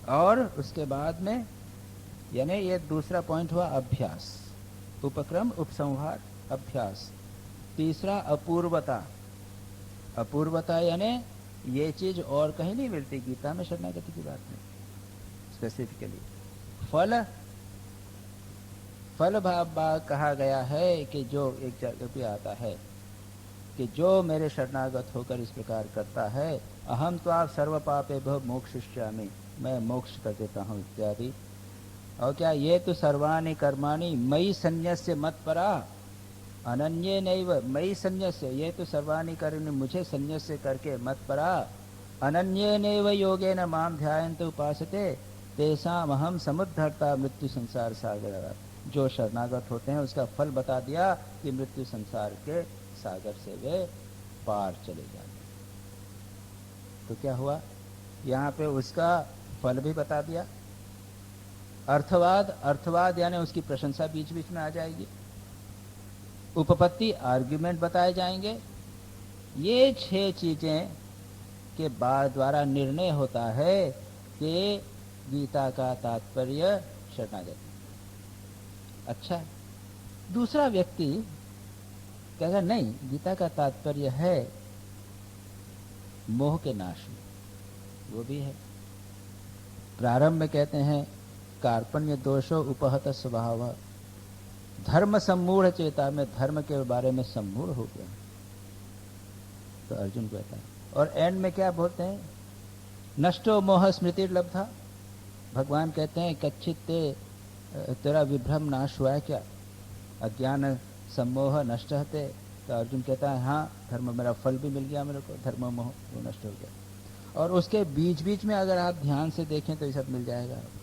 और उसके बाद में यानी ये दूसरा पॉइंट हुआ अभ्यास, उपक्रम, उपसंहार, अभ्यास। तीसरा अपूर्वता। अपूर्वता यानी ये चीज और कहीं नहीं मिलती, गीता में शरणागति की बात नहीं स्पेसिफिकली। फल, फल भाव कहा गया है कि जो एक जगह पे आता है कि जो मेरे शरणागत होकर इस प्रकार करता है, अहम तो आप सर्व पापे भव मोक्षयिष्यामि, मैं मोक्ष कर देता हूँ इत्यादि। और क्या, ये तो सर्वाणि कर्माणि मयि संन्यस्य मत्परा अनन्ये नैव मयि संन्यस्य, ये तो सर्वाणि कर्म मुझे संन्यस्य करके मत्परा अनन्ये नैव योगेन माम ध्यायन्तो उपासते तेषाम् अहम समुद्धर्ता मृत्यु संसार सागर। जो शरणागत होते हैं उसका फल बता दिया कि मृत्यु संसार के सागर से वे पार चले जाते। तो क्या हुआ, यहाँ पे उसका फल भी बता दिया। अर्थवाद, अर्थवाद यानी उसकी प्रशंसा बीच बीच में आ जाएगी। उपपत्ति, आर्ग्यूमेंट बताए जाएंगे। ये 6 चीजें के बाद द्वारा निर्णय होता है कि गीता का तात्पर्य शरणागति। अच्छा, दूसरा व्यक्ति कहेगा नहीं, गीता का तात्पर्य है मोह के नाश में, वो भी है। प्रारंभ में कहते हैं कार्पण्य दोषो उपहत स्वभाव, धर्म सम्मूढ़ चेता में धर्म के बारे में सम्मूढ़ हो गया, तो अर्जुन कहता है। और एंड में क्या बोलते हैं, नष्टो मोह स्मृति लब्धा, भगवान कहते हैं कच्चित तेरा विभ्रम नाश हुआ है क्या, अज्ञान सम्मोह नष्ट हते। तो अर्जुन कहता है हाँ, धर्म मेरा फल भी मिल गया मेरे को, धर्म मोह वो नष्ट हो गया। और उसके बीच बीच में अगर आप ध्यान से देखें तो ये सब मिल जाएगा आपको।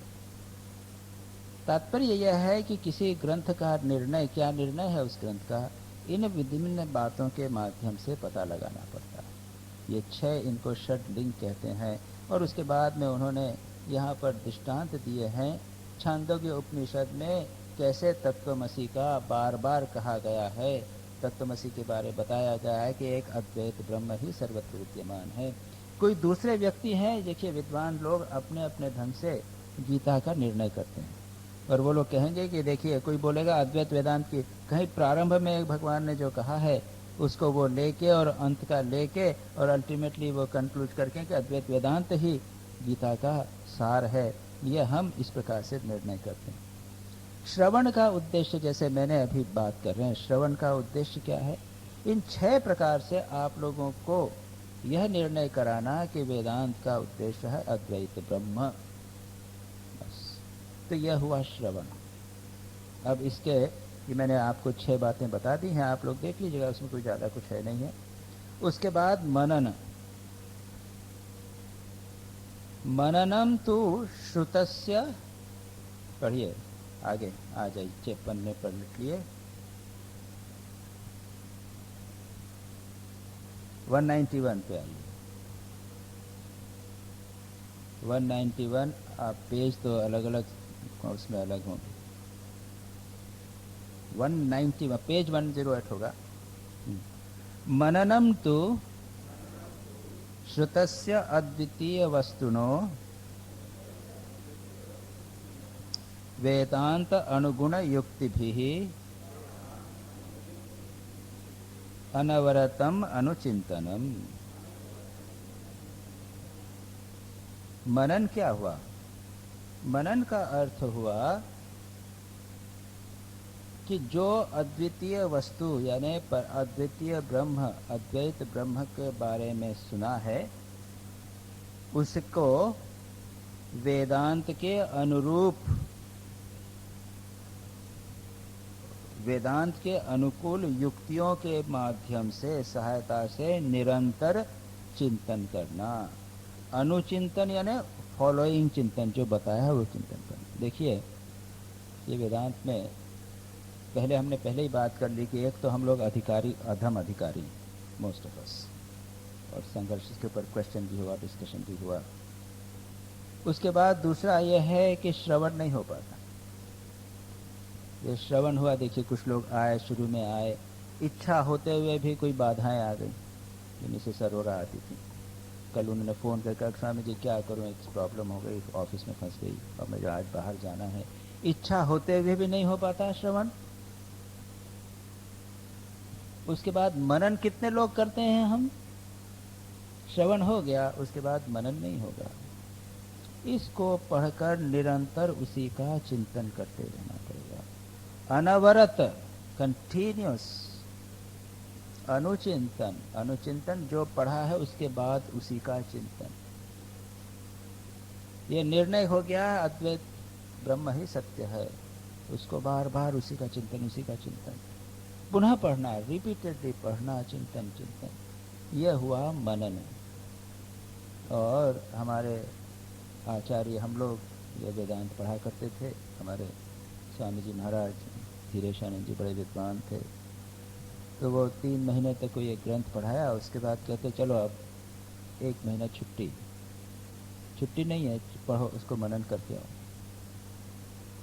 तात्पर्य यह है कि किसी ग्रंथ का निर्णय, क्या निर्णय है उस ग्रंथ का, इन विभिन्न बातों के माध्यम से पता लगाना पड़ता है। ये 6 इनको षड लिंग कहते हैं। और उसके बाद में उन्होंने यहाँ पर दृष्टांत दिए हैं। छांदोग्य उपनिषद में कैसे तत्वमसि का बार बार कहा गया है, तत्वमसि के बारे बताया गया है कि एक अद्वैत ब्रह्म ही सर्वत्र विद्यमान है। कोई दूसरे व्यक्ति हैं, देखिए विद्वान लोग अपने अपने ढंग से गीता का निर्णय करते हैं। और वो लोग कहेंगे कि देखिए, कोई बोलेगा अद्वैत वेदांत की, कहीं प्रारंभ में भगवान ने जो कहा है उसको वो लेके और अंत का लेके और अल्टीमेटली वो कंक्लूड करके कि अद्वैत वेदांत ही गीता का सार है। ये हम इस प्रकार से निर्णय करते हैं। श्रवण का उद्देश्य, जैसे मैंने अभी बात कर रहे हैं, श्रवण का उद्देश्य क्या है, इन 6 प्रकार से आप लोगों को यह निर्णय कराना कि वेदांत का उद्देश्य है अद्वैत ब्रह्म। बस, तो यह हुआ श्रवण। अब इसके कि मैंने आपको 6 बातें बता दी हैं, आप लोग देख लीजिएगा, उसमें कोई ज़्यादा कुछ है नहीं है। उसके बाद मनन। मननम तो श्रुतस्य, पढ़िए आगे आ जाइए, पन्ने पर लिख लिए 191 पे आइए। 191, आप पेज तो अलग अलग उसमें अलग होंगे। 191 पेज 108 होगा। मननम तो श्रुतस्य अद्वितीय वस्तुनो वेदांत अनुगुण युक्तिभिः अनवरतम अनुचिंतनम। मनन क्या हुआ, मनन का अर्थ हुआ कि जो अद्वितीय वस्तु यानी पर अद्वितीय ब्रह्म, अद्वैत ब्रह्म के बारे में सुना है, उसको वेदांत के अनुरूप, वेदांत के अनुकूल युक्तियों के माध्यम से, सहायता से निरंतर चिंतन करना। अनुचिंतन यानी फॉलोइंग चिंतन, जो बताया है वो चिंतन करना। देखिए, ये वेदांत में हमने पहले ही बात कर ली कि एक तो हम लोग अधिकारी, अधम अधिकारी मोस्ट ऑफ अस, और संघर्ष के ऊपर क्वेश्चन भी हुआ, डिस्कशन भी हुआ। उसके बाद दूसरा यह है कि श्रवण नहीं हो पाता। ये श्रवण हुआ, देखिए कुछ लोग आए, शुरू में आए, इच्छा होते हुए भी कोई बाधाएं आ गई, जिनसे सरोरा आती थी। कल उन्होंने फ़ोन करके स्वामी जी क्या करूँ, एक प्रॉब्लम हो गई, ऑफिस में फंस गई और मुझे आज बाहर जाना है। इच्छा होते हुए भी नहीं हो पाता श्रवण। उसके बाद मनन कितने लोग करते हैं हम? श्रवण हो गया, उसके बाद मनन नहीं होगा। इसको पढ़कर निरंतर उसी का चिंतन करते रहना पड़ेगा, अनवरत, कंटिन्यूस अनुचिंतन। अनुचिंतन जो पढ़ा है उसके बाद उसी का चिंतन। ये निर्णय हो गया अद्वैत ब्रह्म ही सत्य है, उसको बार बार उसी का चिंतन, उसी का चिंतन पुनः पढ़ना, रिपीटेडली पढ़ना, चिंतन चिंतन। यह हुआ मनन। और हमारे आचार्य, हम लोग ये वेदांत पढ़ा करते थे, हमारे स्वामी जी महाराज धीरेशानंद जी बड़े विद्वान थे, तो वो 3 महीने तक कोई एक ग्रंथ पढ़ाया, उसके बाद कहते चलो अब 1 महीना छुट्टी। छुट्टी नहीं है, पढ़ो, उसको मनन करके आओ,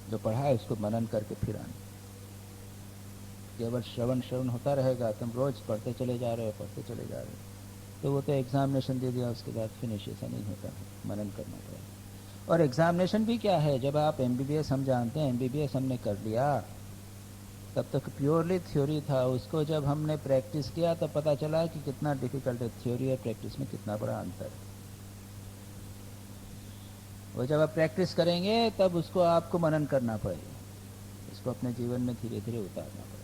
जो पढ़ा है उसको मनन करके फिर आना। केवल श्रवण श्रवण होता रहेगा, तुम रोज पढ़ते चले जा रहे हो, पढ़ते चले जा रहे हो, तो वो तो एग्जामिनेशन दे दिया, उसके बाद फिनिश, ऐसा नहीं होता है, मनन करना पड़ेगा। और एग्जामिनेशन भी क्या है, जब आप MBBS हम जानते हैं, MBBS हमने कर लिया, तब तक प्योरली थ्योरी था, उसको जब हमने प्रैक्टिस किया तब पता चला कि कितना डिफिकल्ट है, थ्योरी और प्रैक्टिस में कितना बड़ा अंतर है। वो जब आप प्रैक्टिस करेंगे तब उसको आपको मनन करना पड़ेगा, इसको अपने जीवन में धीरे धीरे उतारना पड़ेगा।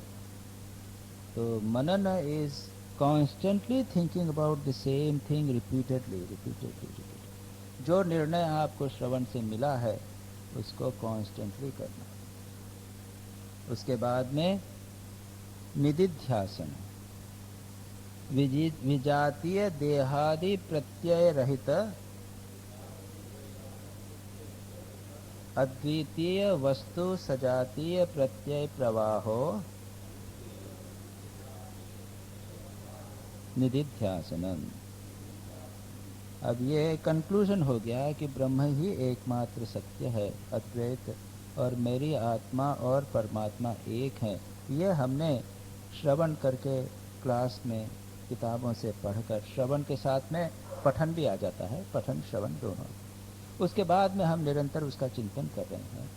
तो मनन is constantly thinking about the same thing repeatedly. जो निर्णय आपको श्रवण से मिला है उसको कॉन्स्टेंटली करना। उसके बाद में निदिध्यासन, विजातीय देहादि प्रत्यय रहित अद्वितीय वस्तु सजातीय प्रत्यय प्रवाहो निदिध्यासनम। अब ये कंक्लूजन हो गया कि ब्रह्म ही एकमात्र सत्य है, अद्वैत, और मेरी आत्मा और परमात्मा एक हैं। ये हमने श्रवण करके क्लास में किताबों से पढ़कर, श्रवण के साथ में पठन भी आ जाता है, पठन श्रवण दोनों। उसके बाद में हम निरंतर उसका चिंतन कर रहे हैं,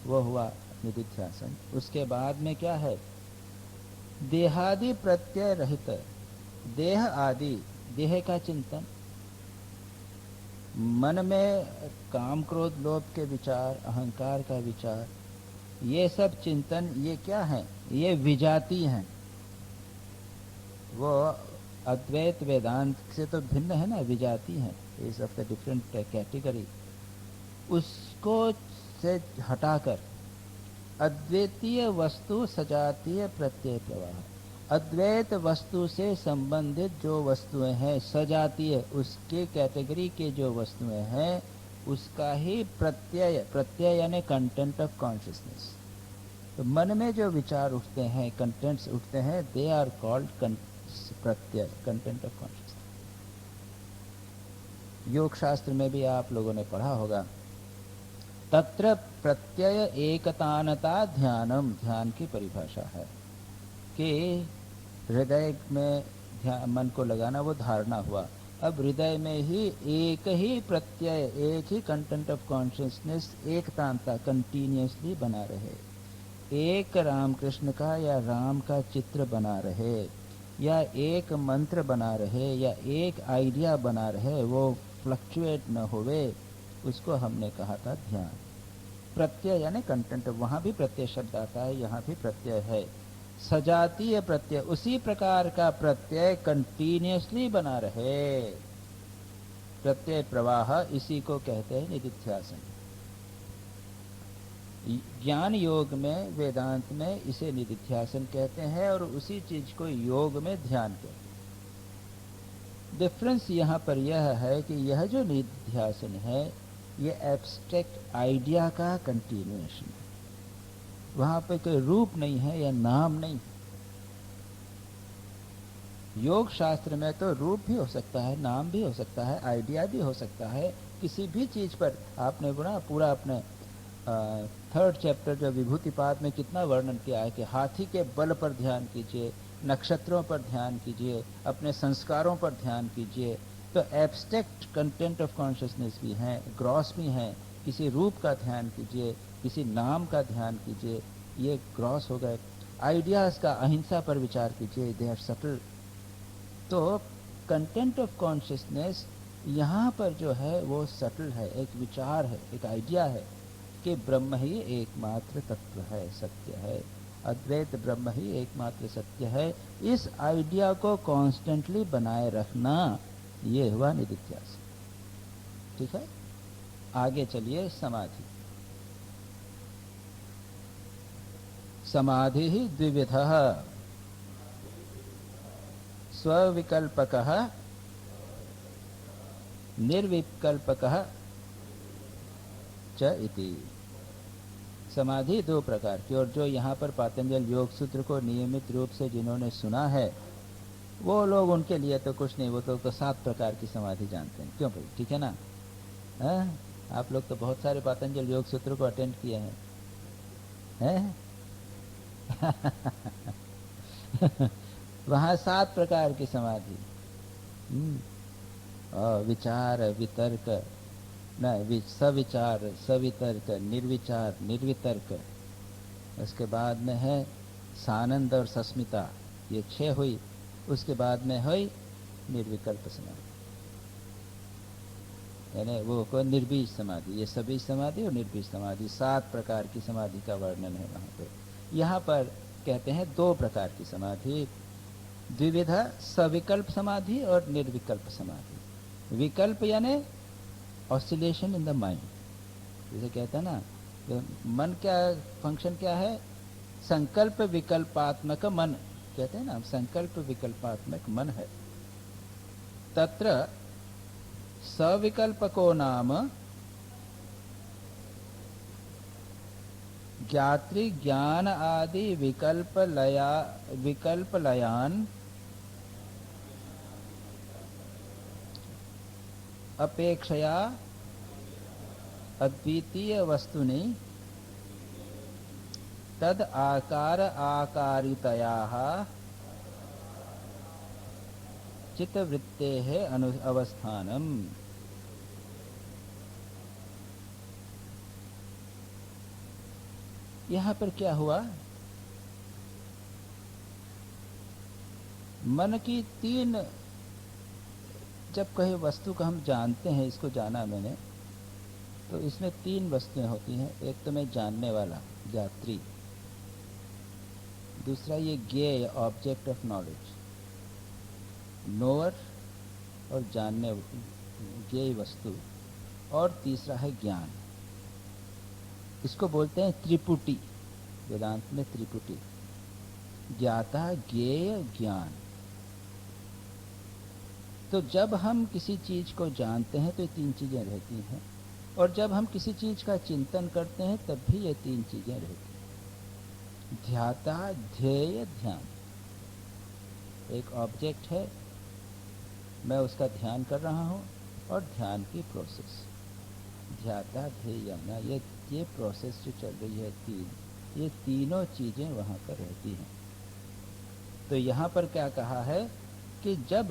वो हुआ निदिध्यासन। उसके बाद में क्या है, देहादि प्रत्यय रहित, देह आदि, देह का चिंतन, मन में काम क्रोध लोभ के विचार, अहंकार का विचार, ये सब चिंतन, ये क्या है, ये विजाती हैं। वो अद्वैत वेदांत से तो भिन्न है ना, विजाती हैं, is of the different category. उसको से हटाकर अद्वितीय वस्तु सजातीय प्रत्यय प्रवाह, अद्वैत वस्तु से संबंधित जो वस्तुएं हैं, सजातीय, उसके कैटेगरी के जो वस्तुएं हैं, उसका ही प्रत्यय, प्रत्यय यानी कंटेंट ऑफ कॉन्शियसनेस। तो मन में जो विचार उठते हैं, कंटेंट्स उठते हैं, they are called Pratyaya, content of consciousness. योग शास्त्र में भी आप लोगों ने पढ़ा होगा, तत्र प्रत्यय एकतानता ध्यानम, ध्यान की परिभाषा है कि हृदय में ध्यान, मन को लगाना, वो धारणा हुआ। अब हृदय में ही एक ही प्रत्यय, एक ही कंटेंट ऑफ कॉन्शियसनेस, एक तांता कंटिन्यूसली बना रहे, एक रामकृष्ण का या राम का चित्र बना रहे, या एक मंत्र बना रहे, या एक आइडिया बना रहे, वो फ्लक्चुएट न होवे, उसको हमने कहा था ध्यान। प्रत्यय यानी कंटेंट, वहां भी प्रत्यय शब्द आता है, यहाँ भी प्रत्यय है, सजातीय प्रत्यय, उसी प्रकार का प्रत्यय कंटिन्यूसली बना रहे, प्रत्यय प्रवाह, इसी को कहते हैं निदिध्यासन। ज्ञान योग में, वेदांत में इसे निदिध्यासन कहते हैं, और उसी चीज को योग में ध्यान कहते हैं। डिफरेंस यहाँ पर यह है कि यह जो निदिध्यासन है, ये एब्स्ट्रैक्ट आइडिया का कंटिन्यूएशन है, वहां पे कोई रूप नहीं है या नाम नहीं। योग शास्त्र में तो रूप भी हो सकता है, नाम भी हो सकता है, आइडिया भी हो सकता है, किसी भी चीज पर। आपने बोला पूरा अपने 3rd चैप्टर जो विभूतिपाद में कितना वर्णन किया है कि हाथी के बल पर ध्यान कीजिए, नक्षत्रों पर ध्यान कीजिए, अपने संस्कारों पर ध्यान कीजिए, तो एब्स्ट्रैक्ट कंटेंट ऑफ कॉन्शियसनेस भी हैं, ग्रॉस भी हैं। किसी रूप का ध्यान कीजिए, किसी नाम का ध्यान कीजिए, ये ग्रॉस हो गए। आइडियाज का, अहिंसा पर विचार कीजिए, दे आर सटल। तो कंटेंट ऑफ कॉन्शियसनेस यहाँ पर जो है वो सटल है, एक विचार है, एक आइडिया है कि ब्रह्म ही एकमात्र तत्व है, सत्य है। अद्वैत ब्रह्म ही एकमात्र सत्य है। इस आइडिया को कॉन्स्टेंटली बनाए रखना, ये हुआ निधिध्यासन। ठीक है, आगे चलिए। समाधि। समाधि ही द्विविधः, स्वविकल्पकः निर्विकल्पकः च इति। समाधि दो प्रकार की, और जो यहाँ पर पातंजल योग सूत्र को नियमित रूप से जिन्होंने सुना है वो लोग, उनके लिए तो कुछ नहीं, वो तो 7 प्रकार की समाधि जानते हैं। क्यों भाई, ठीक है ना? है? आप लोग तो बहुत सारे पातंजल योग सूत्र को अटेंड किए हैं, हैं? वहाँ 7 प्रकार की समाधि। विचार, वितर्क, न सविचार, सवितर्क, निर्विचार, निर्वितर्क। उसके बाद में है सानंद और सस्मिता, ये 6 हुई। उसके बाद में हुई निर्विकल्प समाधि, यानी वो को निर्बीज समाधि। ये सभी समाधि और निर्बीज समाधि, 7 प्रकार की समाधि का वर्णन है वहाँ पे। यहाँ पर कहते हैं 2 प्रकार की समाधि, द्विविधा, सविकल्प समाधि और निर्विकल्प समाधि। विकल्प यानी ऑसिलेशन इन द माइंड, जैसे कहते हैं ना, तो मन क्या फंक्शन क्या है? संकल्प विकल्पात्मक मन, कहते हैं ना, संकल्प विकल्पात्मक मन है। तत्र सविकल्पको नाम ज्ञात्री ज्ञान आदि विकल्प लयान अपेक्षया अद्वितीय वस्तुनि तद आकार आकारितयाः चित्तवृत्तेः अवस्थानम्। यहाँ पर क्या हुआ? मन की 3, जब कहीं वस्तु को हम जानते हैं, इसको जाना मैंने, तो इसमें 3 वस्तुएं होती हैं। एक तो मैं जानने वाला, ज्ञात्री। दूसरा ये ज्ञेय, ऑब्जेक्ट ऑफ नॉलेज, नोअर और जानने, ज्ञेय वस्तु। और तीसरा है ज्ञान। इसको बोलते हैं त्रिपुटी, वेदांत में त्रिपुटी, ज्ञाता, ज्ञेय, ज्ञान। तो जब हम किसी चीज को जानते हैं तो ये 3 चीजें रहती हैं, और जब हम किसी चीज का चिंतन करते हैं तब भी ये 3 चीजें रहती हैं। ध्याता, ध्येय, ध्यान। एक ऑब्जेक्ट है, मैं उसका ध्यान कर रहा हूँ, और ध्यान की प्रोसेस, ध्याता, ध्येय, ना, ये प्रोसेस जो चल रही है 3, ये तीनों चीजें वहाँ पर रहती हैं। तो यहाँ पर क्या कहा है कि जब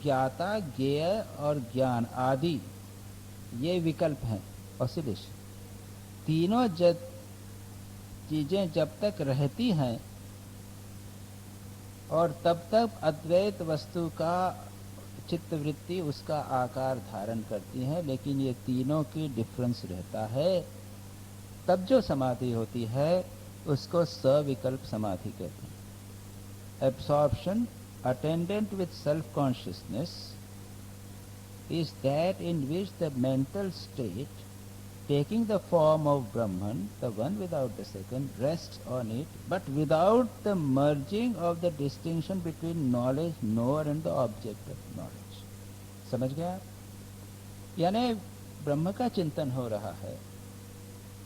ज्ञाता, ज्ञेय और ज्ञान आदि ये विकल्प हैं, ऑसिलेशन, तीनों चीजें जब तक रहती हैं और तब तक अद्वैत वस्तु का चित्तवृत्ति उसका आकार धारण करती है, लेकिन ये तीनों की डिफरेंस रहता है, तब जो समाधि होती है उसको सविकल्प समाधि कहते हैं। Absorption attendant with self-consciousness is that in which the mental state, taking the form of Brahman, the one without the second, rests on it, but without the merging of the distinction between knowledge, knower and the object of knowledge. समझ गया? यानी ब्रह्म का चिंतन हो रहा है,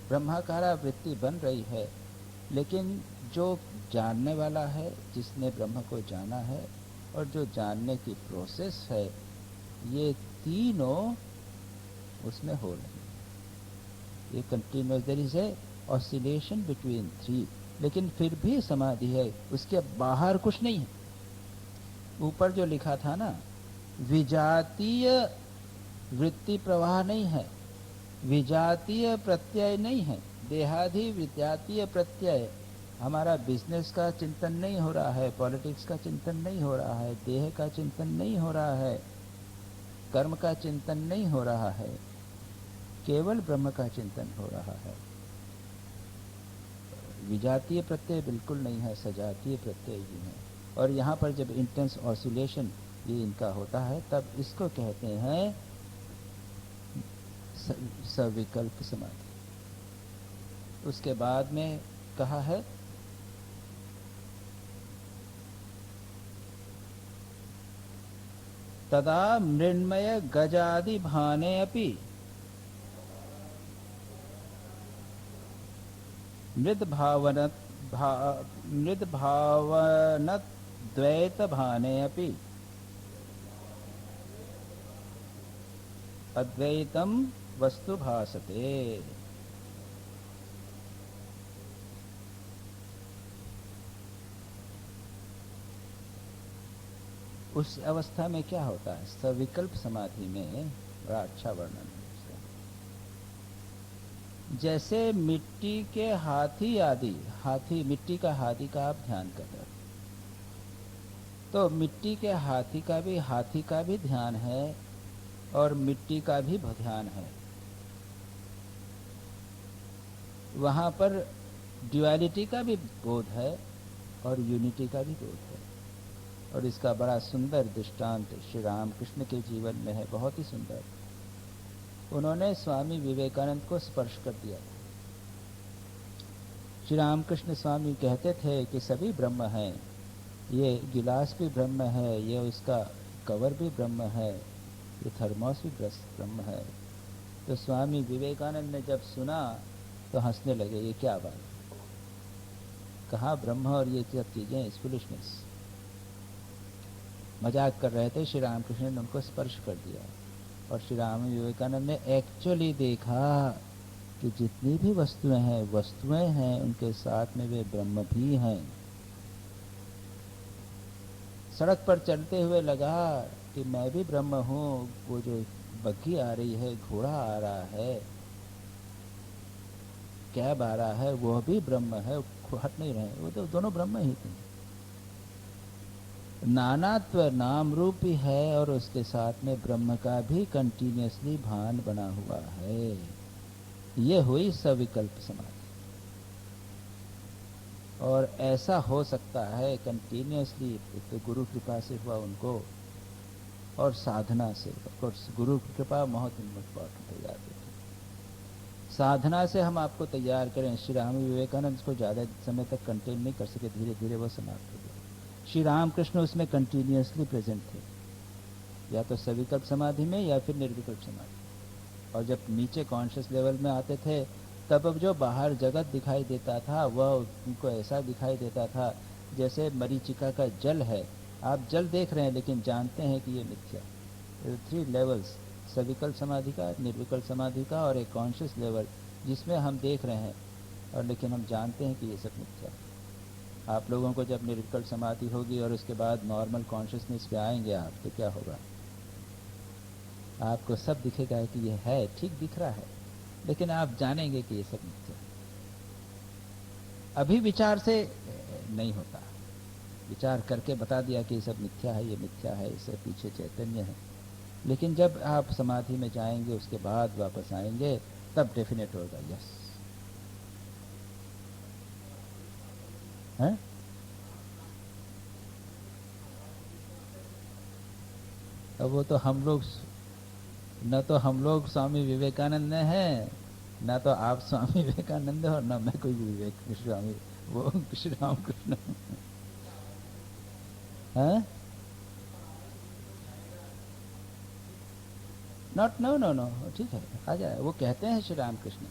ब्रह्माकारा वृत्ति बन रही है, लेकिन जो जानने वाला है, जिसने ब्रह्म को जाना है, और जो जानने की प्रोसेस है, ये तीनों उसमें हो रही है। ये continuous, there is a oscillation between 3, लेकिन फिर भी समाधि है, उसके बाहर कुछ नहीं है। ऊपर जो लिखा था ना विजातीय वृत्ति प्रवाह नहीं है, विजातीय प्रत्यय नहीं है। देहादि विजातीय प्रत्यय, हमारा बिजनेस का चिंतन नहीं हो रहा है, पॉलिटिक्स का चिंतन नहीं हो रहा है, देह का चिंतन नहीं हो रहा है, कर्म का चिंतन नहीं हो रहा है, केवल ब्रह्म का चिंतन हो रहा है। विजातीय प्रत्यय बिल्कुल नहीं है, सजातीय प्रत्यय ही है। और यहाँ पर जब इंटेंस ऑसिलेशन ये इनका होता है, तब इसको कहते हैं सविकल्प समाधि। उसके बाद में कहा है तदा मृण्मय गजादि भाने अपि मृद्भावनत द्वैत भाने अपि अद्वैतम वस्तु भासते। उस अवस्था में क्या होता है? सविकल्प समाधि में बड़ा अच्छा वर्णन है उसका। जैसे मिट्टी के हाथी आदि, हाथी, मिट्टी का हाथी का आप ध्यान कर रहे हो, तो मिट्टी के हाथी का भी ध्यान है और मिट्टी का भी ध्यान है। वहां पर ड्युअलिटी का भी बोध है और यूनिटी का भी बोध है। और इसका बड़ा सुंदर दृष्टांत श्री रामकृष्ण के जीवन में है, बहुत ही सुंदर। उन्होंने स्वामी विवेकानंद को स्पर्श कर दिया था। श्री रामकृष्ण स्वामी कहते थे कि सभी ब्रह्म हैं, ये गिलास भी ब्रह्म है, ये उसका कवर भी ब्रह्म है, ये थर्मोस भी ब्रह्म है। तो स्वामी विवेकानंद ने जब सुना तो हंसने लगे, ये क्या बात, कहाँ ब्रह्म और ये सब चीजें, इस फुलिशनेस। मजाक कर रहे थे, श्री रामकृष्ण ने उनको स्पर्श कर दिया। और श्री राम विवेकानंद ने एक्चुअली देखा कि जितनी भी वस्तुएं हैं, उनके साथ में वे ब्रह्म भी हैं। सड़क पर चलते हुए लगा कि मैं भी ब्रह्म हूँ, वो जो बग्घी आ रही है, घोड़ा आ रहा है, कैब आ रहा है, वो भी ब्रह्म है, हट नहीं रहे, वो तो दोनों ब्रह्म ही थे। नानात्व नाम रूप ही है और उसके साथ में ब्रह्म का भी कंटिन्यूअसली भान बना हुआ है। ये हुई सविकल्प समाधि। और ऐसा हो सकता है कंटिन्यूअसली, तो गुरु कृपा से हुआ उनको, और साधना से। और गुरु की कृपा बहुत इम्पोर्टेंट हो जाती है। साधना से हम आपको तैयार करें। श्री राम विवेकानंद को ज़्यादा समय तक कंटेन नहीं कर सके, धीरे धीरे वो समाप्त हो गए। श्री रामकृष्ण उसमें कंटिन्यूअसली प्रेजेंट थे, या तो सविकल्प समाधि में या फिर निर्विकल्प समाधि। और जब नीचे कॉन्शियस लेवल में आते थे, तब अब जो बाहर जगत दिखाई देता था, वह उनको ऐसा दिखाई देता था जैसे मरीचिका का जल है। आप जल देख रहे हैं लेकिन जानते हैं कि ये मिथ्या। 3 लेवल्स, सविकल्प समाधि का, निर्विकल्प समाधि का, और एक कॉन्शियस लेवल जिसमें हम देख रहे हैं, और लेकिन हम जानते हैं कि ये सब मिथ्या है। आप लोगों को जब निर्विकल्प समाधि होगी और उसके बाद नॉर्मल कॉन्शियसनेस पे आएंगे आप, तो क्या होगा? आपको सब दिखेगा कि ये है, ठीक दिख रहा है, लेकिन आप जानेंगे कि ये सब मिथ्या है। अभी विचार से नहीं होता, विचार करके बता दिया कि ये सब मिथ्या है, ये मिथ्या है, इससे पीछे चैतन्य है। लेकिन जब आप समाधि में जाएंगे, उसके बाद वापस आएंगे, तब डेफिनेट होगा यस है। अब वो तो हम लोग, न तो हम लोग स्वामी विवेकानंद हैं, न तो आप स्वामी विवेकानंद हो, न मैं कोई विवेक स्वामी, वो श्री रामकृष्ण है। नॉट, नो नो नो, ठीक है, आ जाए। वो कहते हैं श्री रामकृष्ण,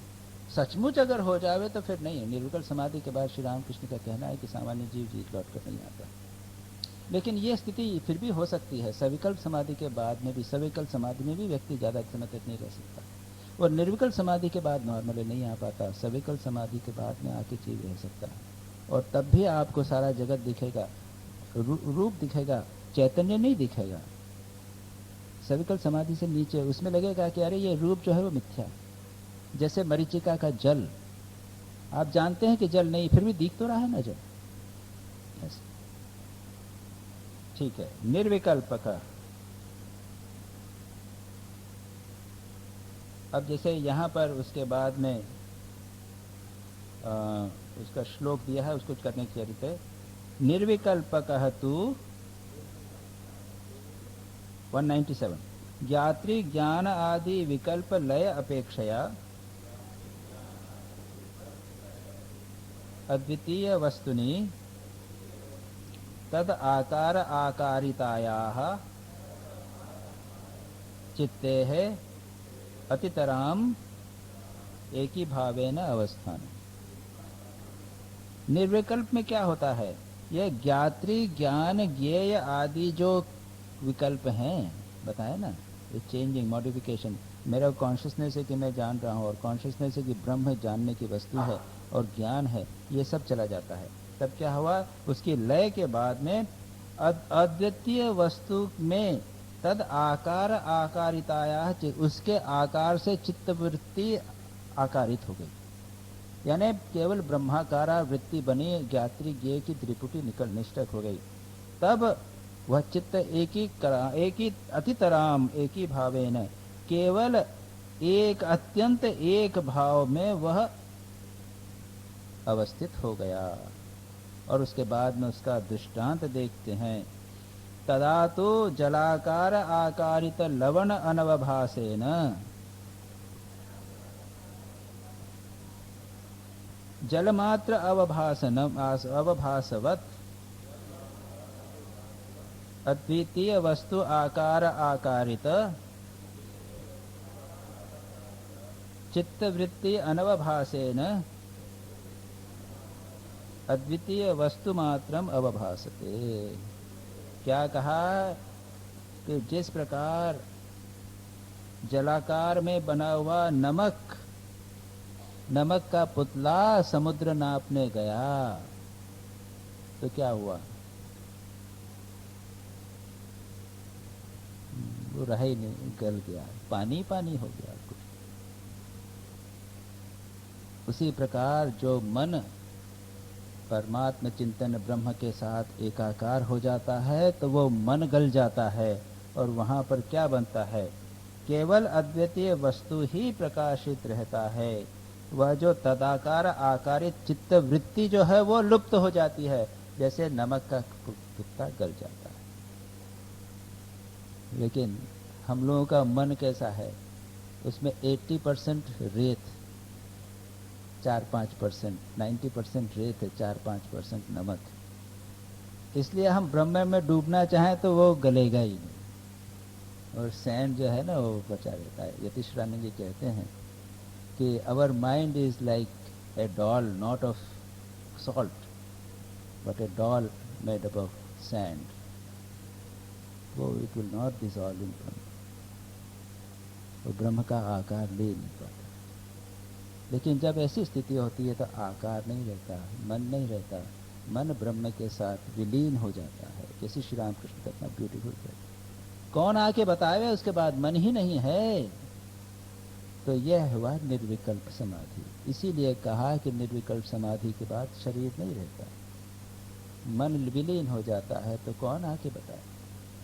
सचमुच अगर हो जावे तो फिर नहीं है। निर्विकल्प समाधि के बाद श्री रामकृष्ण का कहना है कि सामान्य जीव जीत लौट कर नहीं आता। लेकिन ये स्थिति फिर भी हो सकती है। सविकल्प समाधि के बाद में भी, सविकल्प समाधि में भी व्यक्ति ज़्यादा समय तक नहीं रह सकता, और निर्विकल्प समाधि के बाद नॉर्मली नहीं आ पाता। सविकल्प समाधि के बाद में आके जीव रह सकता है, और तब भी आपको सारा जगत दिखेगा, रूप दिखेगा, चैतन्य नहीं दिखेगा। सविकल्प समाधि से नीचे, उसमें लगेगा कि अरे ये रूप जो है वो मिथ्या। जैसे मरीचिका का जल, आप जानते हैं कि जल नहीं, फिर भी दिख तो रहा है ना जल। yes. ठीक है, निर्विकल्प का। अब जैसे यहाँ पर उसके बाद में उसका श्लोक दिया है, उसको करने की जरूरत है। निर्विकल्प कह तू 197, ज्ञात्री ज्ञान आदि विकल्प लय अपेक्षया अद्वितीय वस्तुनि तद आकार आकारितायाः चित्तेः अतितराम एकी भावेन अवस्थान। निर्विकल्प में क्या होता है, यह ज्ञात्री ज्ञान ज्ञेय आदि जो विकल्प हैं बताया ना, ये चेंजिंग मॉडिफिकेशन, मेरा कॉन्शियसनेस है कि मैं जान रहा हूँ, और कॉन्शियसनेस है कि ब्रह्म जानने की वस्तु है और ज्ञान है, ये सब चला जाता है। तब क्या हुआ, उसकी लय के बाद में अद्वितीय वस्तु में तद आकार आकारिताया, उसके आकार से चित्तवृत्ति आकारित हो गई, यानी केवल ब्रह्माकारा वृत्ति बनी, ज्ञात्री ज्ञेय की त्रिपुटी निकल निष्ठक हो गई। तब वह चित्त एक ही अतितराम एक ही भावेन, केवल एक अत्यंत एक भाव में वह अवस्थित हो गया। और उसके बाद में उसका दृष्टांत देखते हैं। तदा तो जलाकार आकारित लवण अनवभासेन जलमात्र अवभासवत अद्वितीय वस्तु आकार आकारित चित्तवृत्ति अनवभासेन अद्वितीय वस्तु मात्रम अवभासते। क्या कहा कि जिस प्रकार जलाकार में बना हुआ नमक का पुतला समुद्र नापने गया तो क्या हुआ, वो रहा ही नहीं, गल गया, पानी पानी हो गया कुछ। उसी प्रकार जो मन परमात्म चिंतन ब्रह्म के साथ एकाकार हो जाता है तो वो मन गल जाता है, और वहां पर क्या बनता है, केवल अद्वितीय वस्तु ही प्रकाशित रहता है। वह जो तदाकार आकारित चित्त वृत्ति जो है वो लुप्त हो जाती है, जैसे नमक का पुत्ता गल जाता है। लेकिन हम लोगों का मन कैसा है, उसमें 80% रेत, 4-5%, 90% रेत है, 4-5% नमक। इसलिए हम ब्रह्म में डूबना चाहें तो वो गलेगा ही नहीं, और सैंड जो है ना वो बचा रहता है। यतीश रानी जी कहते हैं कि our mind is like a doll not of salt but a doll made up of sand, वो it will not dissolve in Brahm, वो ब्रह्म का आकार ले नहीं पाता। लेकिन जब ऐसी स्थिति होती है तो आकार नहीं रहता, मन नहीं रहता, मन ब्रह्म के साथ विलीन हो जाता है। जैसे श्री रामकृष्ण कितना ब्यूटीफुल है, कौन आके बतावे उसके बाद मन ही नहीं है, तो यह हुआ निर्विकल्प समाधि। इसीलिए कहा कि निर्विकल्प समाधि के बाद शरीर नहीं रहता, मन विलीन हो जाता है, तो कौन आके बताए।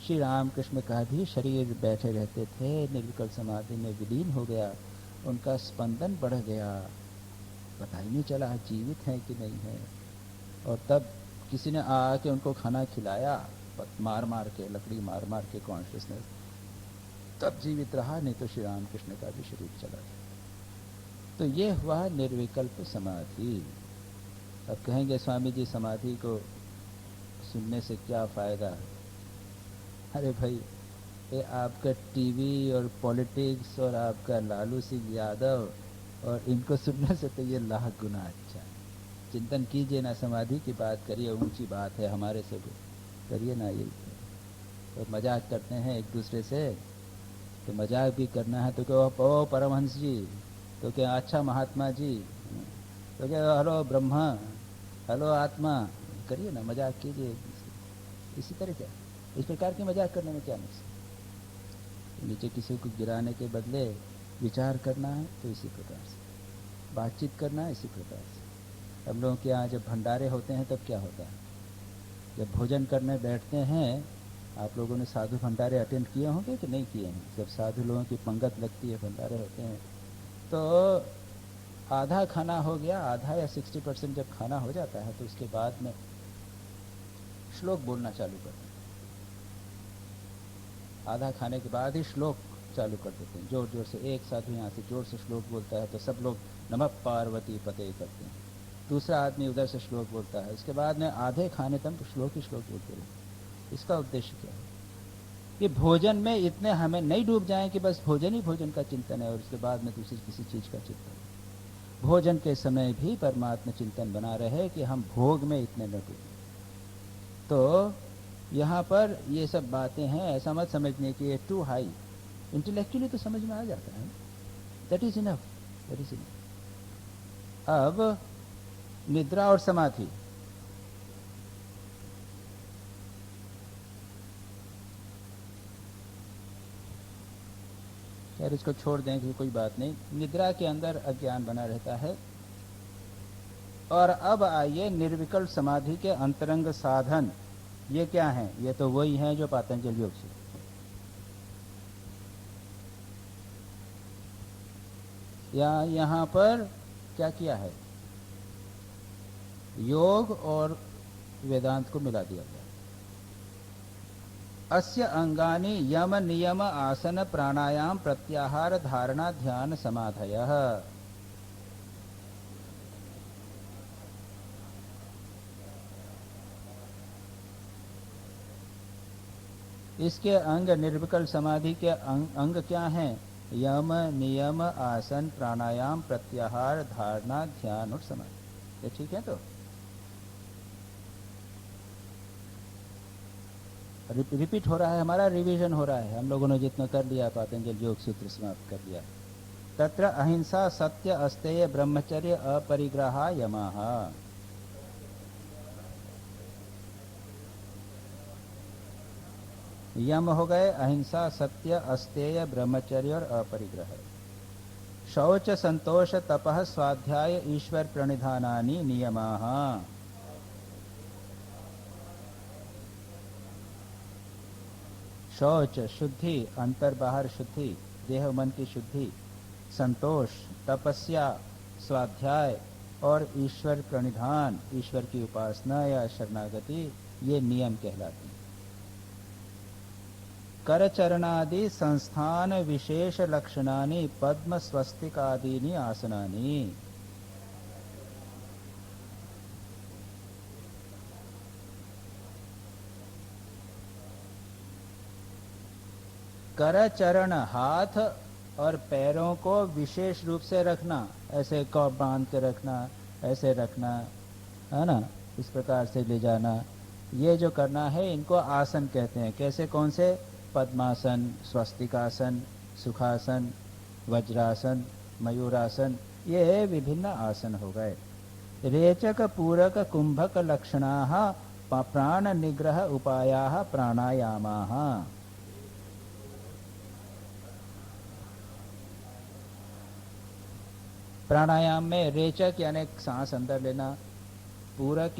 श्री रामकृष्ण का भी शरीर बैठे रहते थे, निर्विकल्प समाधि में विलीन हो गया, उनका स्पंदन बढ़ गया, पता ही नहीं चला जीवित है कि नहीं है। और तब किसी ने आके उनको खाना खिलाया, मार मार के, लकड़ी मार मार के कॉन्शियसनेस, तब जीवित रहा, नहीं तो श्री रामकृष्ण का भी शरीर चला गया। तो ये हुआ निर्विकल्प समाधि। अब कहेंगे स्वामी जी समाधि को सुनने से क्या फायदा। अरे भाई, ये आपका टीवी और पॉलिटिक्स और आपका लालू सिंह यादव और इनको सुनने से तो ये लाख गुना अच्छा है। चिंतन कीजिए ना, समाधि की बात करिए, ऊंची बात है, हमारे से करिए ना। ये तो मजाक करते हैं एक दूसरे से, तो मजाक भी करना है तो क्या ओ परमहंस जी, तो क्या अच्छा महात्मा जी, तो क्या हेलो ब्रह्मा, हेलो आत्मा, करिए ना, मजाक कीजिए एक दूसरे। इसी तरह क्या, इस प्रकार के मजाक करने में क्या नुकसान। नीचे किसी को गिराने के बदले विचार करना है तो इसी प्रकार से, बातचीत करना है इसी प्रकार से। हम लोगों के यहाँ जब भंडारे होते हैं तब क्या होता है, जब भोजन करने बैठते हैं, आप लोगों ने साधु भंडारे अटेंड किए होंगे कि नहीं किए हैं? जब साधु लोगों की पंगत लगती है, भंडारे होते हैं, तो आधा खाना हो गया, आधा या 60% जब खाना हो जाता है तो उसके बाद में श्लोक बोलना चालू करते हैं। आधा खाने के बाद ही श्लोक चालू कर देते हैं, जोर जोर से। एक साधु यहाँ से जोर से श्लोक बोलता है तो सब लोग नमः पार्वती पते करते हैं। दूसरा आदमी उधर से श्लोक बोलता है, उसके बाद में आधे खाने तक श्लोक ही श्लोक बोलते रहे। इसका उद्देश्य क्या है कि भोजन में इतने हमें नहीं डूब जाएं कि बस भोजन ही भोजन का चिंतन है और उसके बाद में दूसरी किसी चीज का चिंतन है। भोजन के समय भी परमात्मा चिंतन बना रहे कि हम भोग में इतने न डूबें। तो यहाँ पर ये सब बातें हैं, ऐसा मत समझने की ये टू हाई। इंटेलेक्चुअली तो समझ में आ जाता है, that is enough, that is enough. अब निद्रा और समाधि, यार इसको छोड़ दें कि कोई बात नहीं। निद्रा के अंदर अज्ञान बना रहता है। और अब आइए निर्विकल्प समाधि के अंतरंग साधन, ये क्या है? ये तो वही है जो पातंजल योग से। यहाँ पर क्या किया है? योग और वेदांत को मिला दिया गया। अस्य अंगानि यम नियम आसन प्राणायाम प्रत्याहार धारणा ध्यान समाधयः। इसके अंग, निर्विकल्प समाधि के अंग क्या हैं? यम नियम आसन प्राणायाम प्रत्याहार धारणा ध्यान और समाधि। ये ठीक है? तो रिपीट हो रहा है, हमारा रिवीजन हो रहा है। हम लोगों ने जितना कर लिया, पातंजल योग सूत्र समाप्त कर लिया। तत्र अहिंसा सत्य अस्तेय ब्रह्मचर्य अपरिग्रह यमः। यम हो गए अहिंसा, सत्य, अस्तेय, ब्रह्मचर्य और अपरिग्रह। शौच संतोष तपः स्वाध्याय ईश्वर प्रणिधानानि नियमाः। शौच शुद्धि, अंतर बाहर शुद्धि, देह मन की शुद्धि, संतोष, तपस्या, स्वाध्याय और ईश्वर प्रणिधान, ईश्वर की उपासना या शरणागति, ये नियम कहलाते हैं। करचरणादि संस्थान विशेष लक्षणानि पद्म स्वस्तिकादीनि आसनानि। करचरण, हाथ और पैरों को विशेष रूप से रखना, ऐसे को बांध के रखना, ऐसे रखना है ना, इस प्रकार से ले जाना, ये जो करना है इनको आसन कहते हैं। कैसे, कौन से? पद्मासन, स्वस्तिकासन, सुखासन, वज्रासन, मयूरासन, ये विभिन्न आसन हो गए। रेचक पूरक कुंभक लक्षणाः प्राण निग्रह उपायाः प्राणायामाः। प्राणायाम में रेचक यानी सांस अंदर लेना, पूरक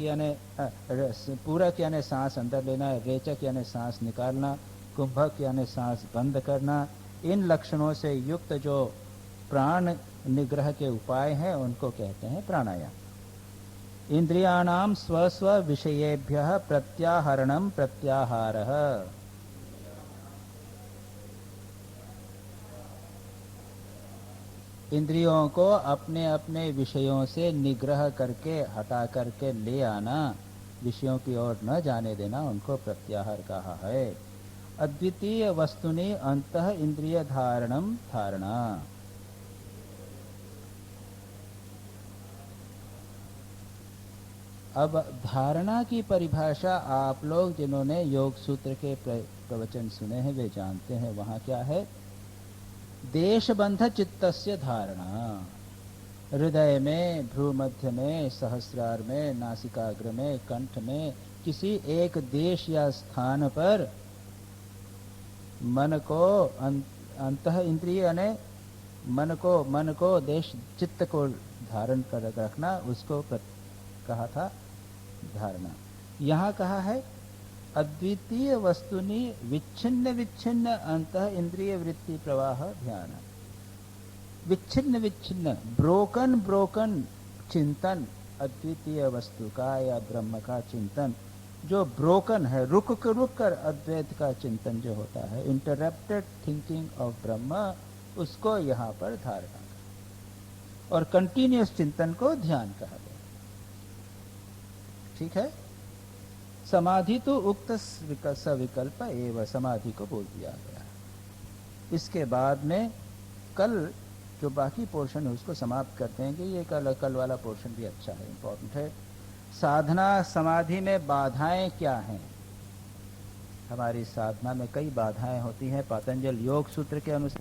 यानी सांस अंदर लेना, रेचक यानी सांस निकालना, कुंभक यानी सांस बंद करना। इन लक्षणों से युक्त जो प्राण निग्रह के उपाय हैं उनको कहते हैं प्राणायाम। इंद्रियाणाम स्वस्व विषयेभ्यः प्रत्याहरणम प्रत्याहारः। इंद्रियों को अपने अपने विषयों से निग्रह करके, हटा करके ले आना, विषयों की ओर न जाने देना, उनको प्रत्याहार कहा है। अद्वितीय वस्तुनि अंतः इंद्रिय धारणम धारणा। अब धारणा की परिभाषा आप लोग जिन्होंने योग सूत्र के प्रवचन सुने हैं वे जानते हैं। वहां क्या है? देशबंध चित्तस्य धारणा। हृदय में, भ्रूमध्य में, सहस्रार में, नासिकाग्र में, कंठ में, किसी एक देश या स्थान पर मन को अंतः इंद्रिय यानी मन को देश चित्त को धारण कर रखना, उसको कहा था धारणा। यहाँ कहा है अद्वितीय वस्तुनि विच्छिन्न विच्छिन्न अंतः इंद्रिय वृत्ति प्रवाह ध्यान। विच्छिन्न विच्छिन्न ब्रोकन ब्रोकन चिंतन अद्वितीय वस्तु का या ब्रह्म का चिंतन, जो ब्रोकन है, रुक कर अद्वैत का चिंतन जो होता है, इंटरप्टेड थिंकिंग ऑफ ब्रह्म, उसको यहाँ पर धारणा, और कंटिन्यूस चिंतन को ध्यान कहा गया। ठीक है। समाधि तो उक्त सविकल्प एवं समाधि को बोल दिया गया। इसके बाद में कल जो बाकी पोर्शन है उसको समाप्त करते हैं कि ये कल वाला पोर्शन भी अच्छा है, इंपॉर्टेंट है। साधना समाधि में बाधाएं क्या हैं? हमारी साधना में कई बाधाएं होती हैं। पतंजल योग सूत्र के अनुसार